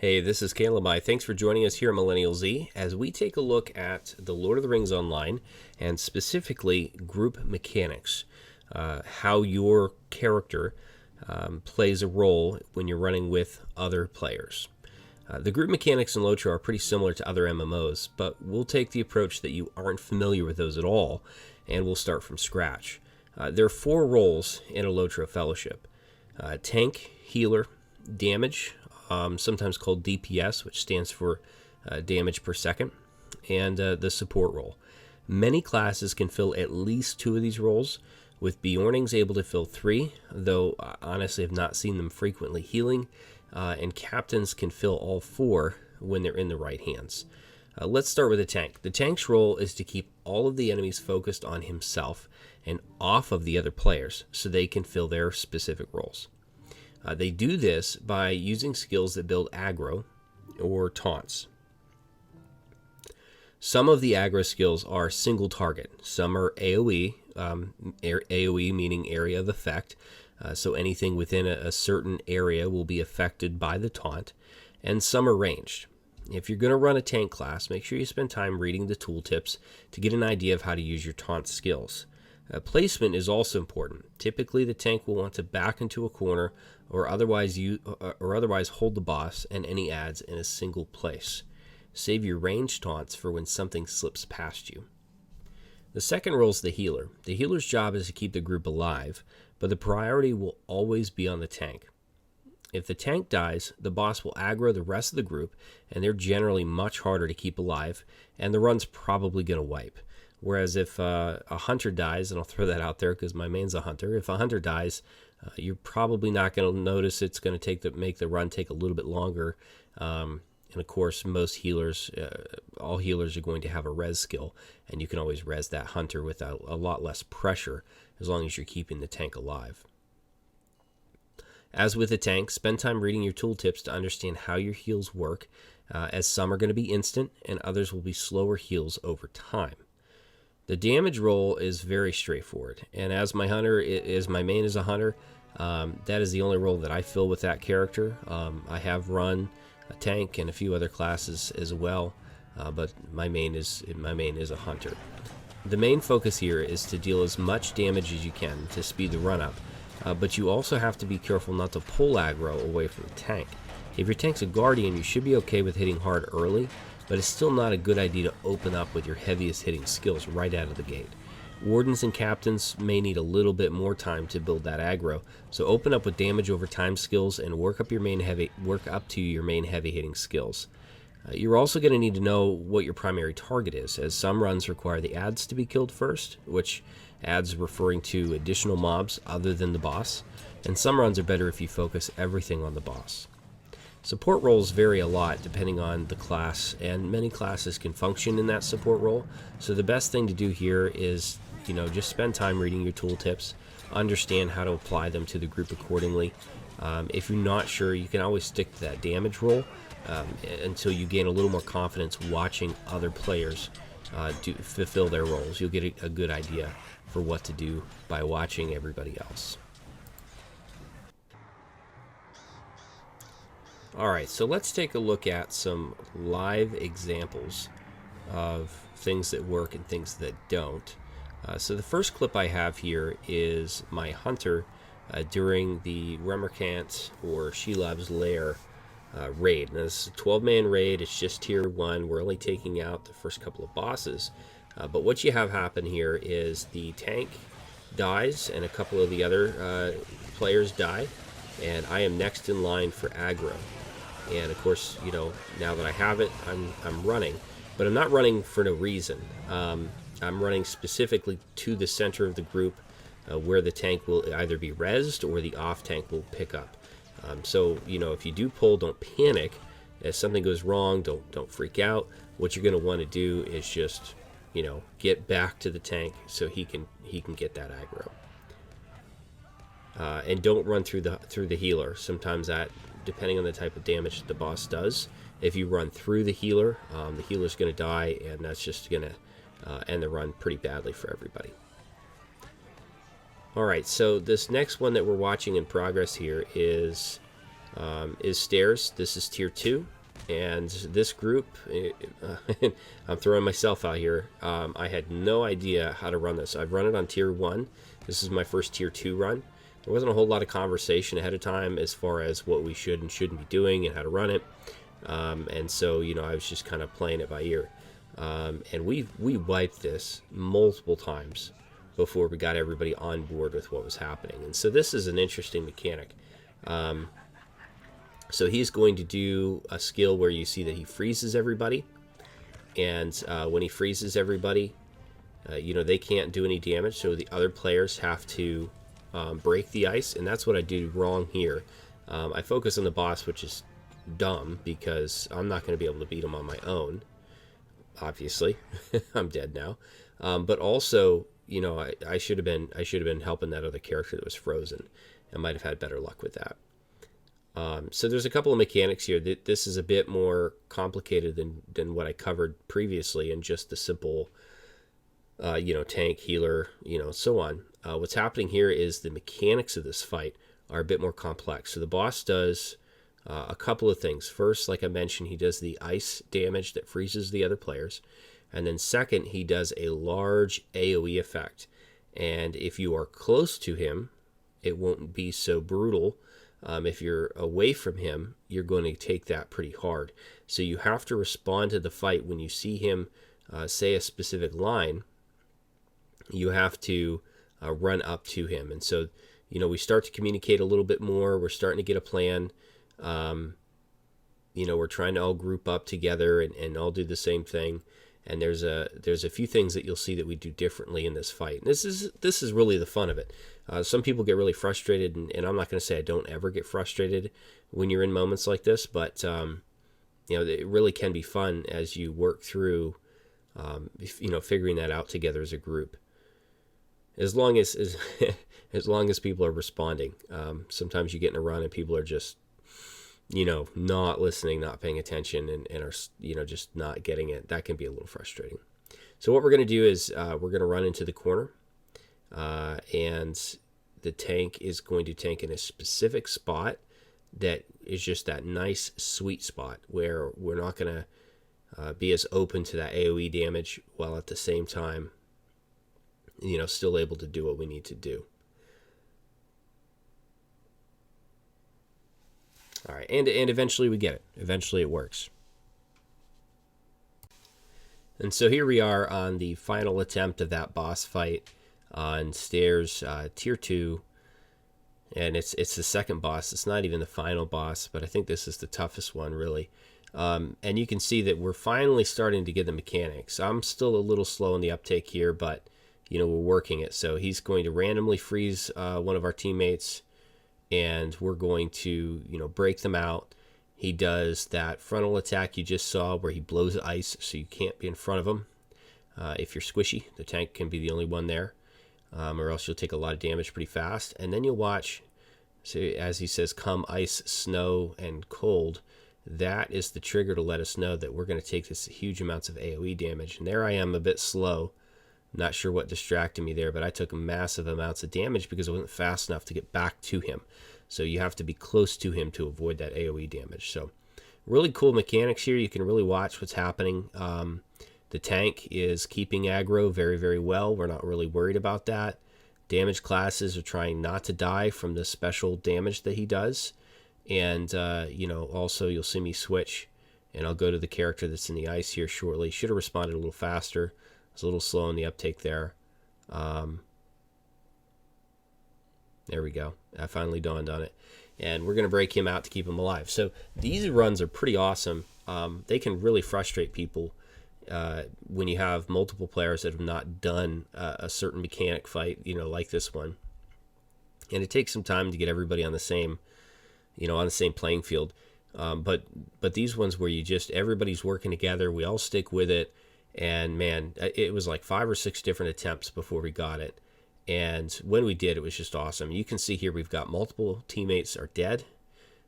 Hey, this is Caleb. Thanks for joining us here at Millennial Z as we take a look at the Lord of the Rings Online and specifically group mechanics, how your character plays a role when you're running with other players. The group mechanics in LOTRO are pretty similar to other MMOs, but we'll take the approach that you aren't familiar with those at all, and we'll start from scratch. There are 4 roles in a LOTRO fellowship: tank, healer, damage, sometimes called DPS, which stands for damage per second, and the support role. Many classes can fill at least 2 of these roles, with Bjornings able to fill 3, though honestly I've not seen them frequently healing, and captains can fill all 4 when they're in the right hands. Let's start with the tank. The tank's role is to keep all of the enemies focused on himself and off of the other players so they can fill their specific roles. They do this by using skills that build aggro or taunts. Some of the aggro skills are single target. Some are AoE, AoE meaning area of effect. So anything within a certain area will be affected by the taunt. And some are ranged. If you're going to run a tank class, make sure you spend time reading the tooltips to get an idea of how to use your taunt skills. Placement is also important. Typically, the tank will want to back into a corner or otherwise hold the boss and any adds in a single place. Save your ranged taunts for when something slips past you. The second role is the healer. The healer's job is to keep the group alive, but the priority will always be on the tank. If the tank dies, the boss will aggro the rest of the group, and they're generally much harder to keep alive, and the run's probably going to wipe. Whereas if a hunter dies, and I'll throw that out there because my main's a hunter, if a hunter dies, you're probably not going to notice it's going to make the run take a little bit longer. And of course, most healers, all healers are going to have a res skill, and you can always res that hunter with a lot less pressure as long as you're keeping the tank alive. As with the tank, spend time reading your tooltips to understand how your heals work, as some are going to be instant and others will be slower heals over time. The damage role is very straightforward, and as my main is a hunter, that is the only role that I fill with that character. I have run a tank and a few other classes as well, but my main is a hunter. The main focus here is to deal as much damage as you can to speed the run up, but you also have to be careful not to pull aggro away from the tank. If your tank's a guardian, you should be okay with hitting hard early, but it's still not a good idea to open up with your heaviest hitting skills right out of the gate. Wardens and captains may need a little bit more time to build that aggro, so open up with damage over time skills and work up to your main heavy hitting skills. You're also going to need to know what your primary target is, as some runs require the adds to be killed first, which adds referring to additional mobs other than the boss, and some runs are better if you focus everything on the boss. Support roles vary a lot depending on the class, and many classes can function in that support role, so the best thing to do here is, just spend time reading your tooltips, understand how to apply them to the group accordingly. If you're not sure, you can always stick to that damage role until you gain a little more confidence watching other players fulfill their roles. You'll get a good idea for what to do by watching everybody else. Alright, so let's take a look at some live examples of things that work and things that don't. So the first clip I have here is my hunter during the Remerkant or Shelob's Lair raid. Now this is a 12-man raid, it's just tier 1, we're only taking out the first couple of bosses. But what you have happen here is the tank dies and a couple of the other players die, and I am next in line for aggro. And of course, now that I have it, I'm running, but I'm not running for no reason. I'm running specifically to the center of the group, where the tank will either be rezzed or the off tank will pick up. So if you do pull, don't panic. If something goes wrong, don't freak out. What you're going to want to do is just get back to the tank so he can get that aggro. And don't run through the healer. Sometimes that, depending on the type of damage that the boss does, if you run through the healer's going to die, and that's just going to end the run pretty badly for everybody. Alright, so this next one that we're watching in progress here is is stairs. This is tier 2. And this group, I'm throwing myself out here. I had no idea how to run this. I've run it on tier 1. This is my first tier 2 run. There wasn't a whole lot of conversation ahead of time as far as what we should and shouldn't be doing and how to run it. And so, I was just kind of playing it by ear. And we wiped this multiple times before we got everybody on board with what was happening. And so this is an interesting mechanic. So he's going to do a skill where you see that he freezes everybody. And when he freezes everybody, they can't do any damage. So the other players have to break the ice. And that's what I do wrong here. I focus on the boss, which is dumb because I'm not going to be able to beat him on my own. Obviously, I'm dead now. But also, I should have been helping that other character that was frozen. I might have had better luck with that. So there's a couple of mechanics here. This is a bit more complicated than what I covered previously in just the simple, tank, healer, so on. What's happening here is the mechanics of this fight are a bit more complex. So the boss does a couple of things. First, like I mentioned, he does the ice damage that freezes the other players. And then second, he does a large AoE effect. And if you are close to him, it won't be so brutal. If you're away from him, you're going to take that pretty hard. So you have to respond to the fight when you see him say a specific line. You have to run up to him. And so, we start to communicate a little bit more. We're starting to get a plan. We're trying to all group up together and all do the same thing. And there's a few things that you'll see that we do differently in this fight. And this is really the fun of it. Some people get really frustrated, and I'm not going to say I don't ever get frustrated when you're in moments like this, but it really can be fun as you work through, figuring that out together as a group. As long as as long as people are responding. Sometimes you get in a run and people are just not listening, not paying attention, and are just not getting it. That can be a little frustrating. So what we're going to do is we're going to run into the corner, and the tank is going to tank in a specific spot that is just that nice sweet spot where we're not going to be as open to that AoE damage while at the same time still able to do what we need to do. All right, and eventually we get it. Eventually it works. And so here we are on the final attempt of that boss fight on stairs, tier 2. And it's the second boss. It's not even the final boss, but I think this is the toughest one, really. And you can see that we're finally starting to get the mechanics. I'm still a little slow in the uptake here, but, we're working it. So he's going to randomly freeze one of our teammates, and we're going to, break them out. He does that frontal attack you just saw where he blows ice so you can't be in front of him. If you're squishy, the tank can be the only one there, or else you'll take a lot of damage pretty fast. And then you'll watch, so as he says, come ice, snow, and cold. That is the trigger to let us know that we're going to take this huge amounts of AoE damage. And there I am, a bit slow. Not sure what distracted me there, but I took massive amounts of damage because I wasn't fast enough to get back to him. So you have to be close to him to avoid that AoE damage. So really cool mechanics here. You can really watch what's happening. The tank is keeping aggro very, very well. We're not really worried about that. Damage classes are trying not to die from the special damage that he does. And, also you'll see me switch, and I'll go to the character that's in the ice here shortly. Should have responded a little faster. I was a little slow in the uptake there. There we go. I finally dawned on it. And we're going to break him out to keep him alive. So these runs are pretty awesome. They can really frustrate people when you have multiple players that have not done a certain mechanic fight, like this one. And it takes some time to get everybody on the same, playing field. But these ones where everybody's working together, we all stick with it. And man, it was like 5 or 6 different attempts before we got it. And when we did, it was just awesome. You can see here we've got multiple teammates are dead.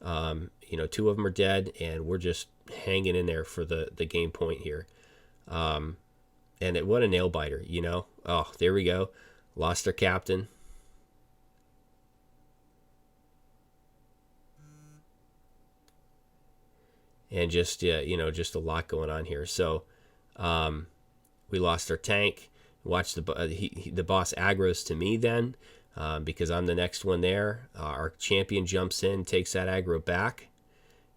2 of them are dead, and we're just hanging in there for the game point here. And what a nail biter, Oh, there we go. Lost our captain. and just just a lot going on here. So we lost our tank. Watch the boss aggroes to me then, because I'm the next one there. Our champion jumps in, takes that aggro back,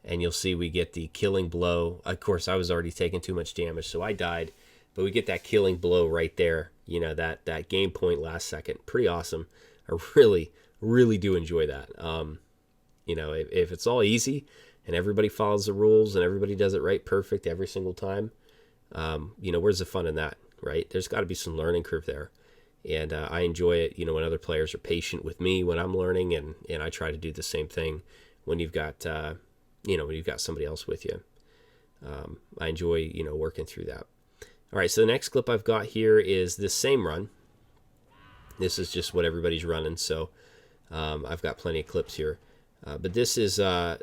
and you'll see we get the killing blow. Of course, I was already taking too much damage, so I died. But we get that killing blow right there. That game point last second. Pretty awesome. I really, really do enjoy that. If it's all easy and everybody follows the rules and everybody does it right perfect every single time, where's the fun in that, right? There's got to be some learning curve there. And I enjoy it, when other players are patient with me when I'm learning, and I try to do the same thing when you've got, when you've got somebody else with you. I enjoy, working through that. All right, so the next clip I've got here is this same run. This is just what everybody's running, so I've got plenty of clips here. But this is a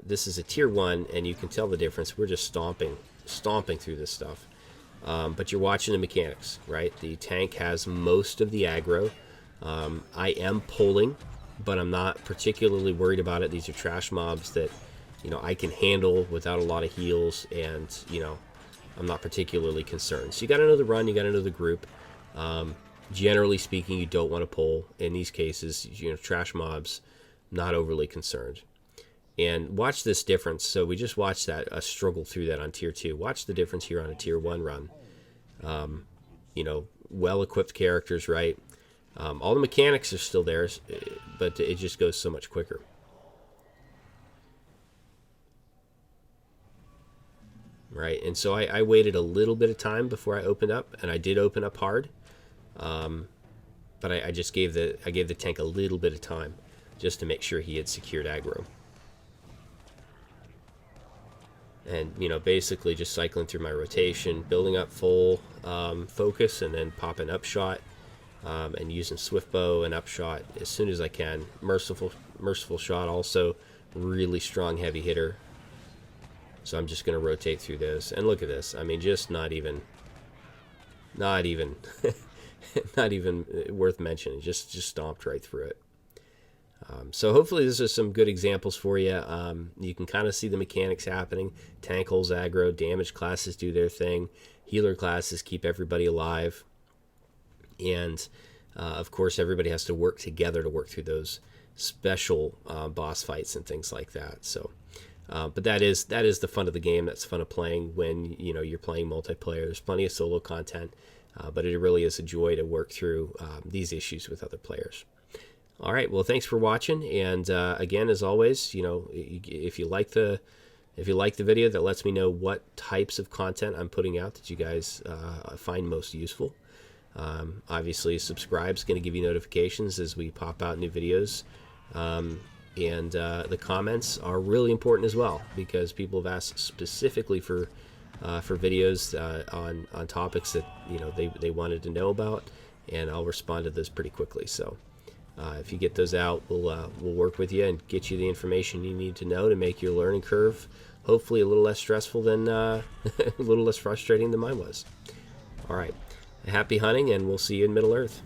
tier 1, and you can tell the difference. We're just stomping through this stuff. But you're watching the mechanics, right? The tank has most of the aggro. I am pulling, but I'm not particularly worried about it. These are trash mobs that, I can handle without a lot of heals, and, I'm not particularly concerned. So you got to know the run, you got to know the group. Generally speaking, you don't want to pull. In these cases, trash mobs, not overly concerned. And watch this difference. So we just watched that, struggle through that on tier 2. Watch the difference here on a tier 1 run. Well-equipped characters, right? All the mechanics are still there, but it just goes so much quicker. Right, and so I waited a little bit of time before I opened up, and I did open up hard, but I just gave the tank a little bit of time just to make sure he had secured aggro. And basically just cycling through my rotation, building up full focus, and then popping upshot, and using swift bow and upshot as soon as I can. Merciful shot also, really strong heavy hitter. So I'm just going to rotate through this. And look at this. I mean, just not even not even worth mentioning. Just stomped right through it. So hopefully this is some good examples for you. You can kind of see the mechanics happening. Tank holds aggro, damage classes do their thing, healer classes keep everybody alive, and of course everybody has to work together to work through those special boss fights and things like that. So but that is the fun of the game. That's fun of playing when you're playing multiplayer. There's plenty of solo content, but it really is a joy to work through these issues with other players. All right, well, thanks for watching, and again, as always, if you like the video, that lets me know what types of content I'm putting out that you guys find most useful. Obviously, subscribe's going to give you notifications as we pop out new videos, and the comments are really important as well, because people have asked specifically for videos on topics that they wanted to know about, and I'll respond to those pretty quickly. So. If you get those out, we'll work with you and get you the information you need to know to make your learning curve hopefully a little less stressful than a little less frustrating than mine was. All right, happy hunting, and we'll see you in Middle Earth.